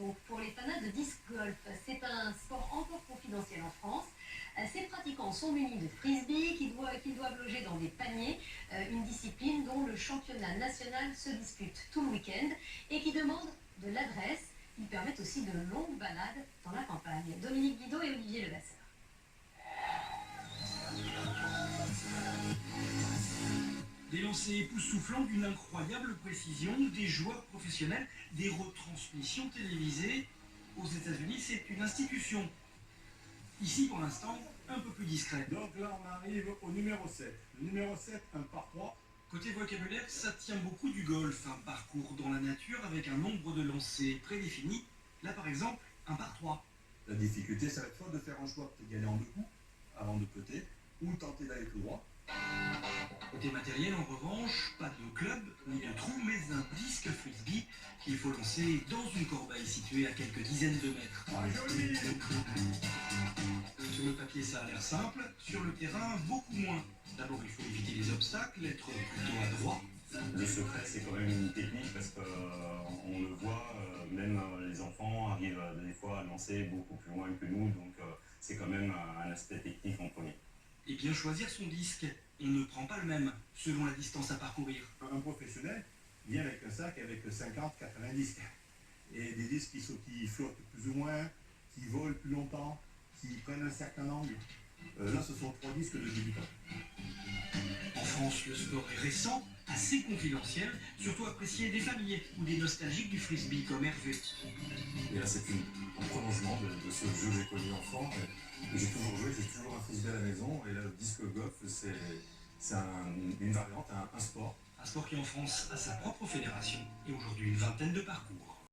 donc pour les fanats de disc golf. C'est un sport encore confidentiel en France. Ces pratiquants sont munis de frisbee qu'ils doivent loger dans des paniers, une discipline dont le championnat national se dispute tout le week-end et qui demande de l'adresse. Ils permettent aussi de longues balades dans la campagne. Dominique Guidot et Olivier Levasseur. Des lancers époustouflants d'une incroyable précision, des joueurs professionnels, des retransmissions télévisées. Aux États-Unis, c'est une institution. Ici, pour l'instant, un peu plus discret. Donc là, on arrive au numéro 7. Le numéro 7, un par 3. Côté vocabulaire, ça tient beaucoup du golf, un parcours dans la nature avec un nombre de lancers prédéfini. Là, par exemple, un par 3. La difficulté, ça va être soit de faire un choix de gagner en 2 coups, avant de putter, ou tenter d'aller tout droit. Côté matériel, en revanche, pas de club ni de trou, mais un disque frisbee qu'il faut lancer dans une corbeille située à quelques dizaines de mètres. Ah, joli! Sur le papier, ça a l'air simple. Sur le terrain, beaucoup moins. D'abord, il faut éviter les obstacles, être plutôt adroit. Le secret, c'est quand même une technique parce qu'on le voit, même les enfants arrivent des fois à lancer beaucoup plus loin que nous, donc c'est quand même un aspect technique en premier. Et bien choisir son disque. On ne prend pas le même selon la distance à parcourir. Un professionnel vient avec un sac avec 50-80 disques. Et des disques qui flottent plus ou moins, qui volent plus longtemps, qui prennent un certain angle. Là, ce sont 3 disques de débutants. En France, le sport est récent, assez confidentiel, surtout apprécié des familles ou des nostalgiques du frisbee comme Hervé. Et là, c'est un prolongement de ce jeu que j'ai connu enfant. Et j'ai toujours joué, j'ai toujours un frisbee à la maison. Et là, le disque golf, c'est une variante, un sport. Un sport qui en France a sa propre fédération et aujourd'hui une vingtaine de parcours.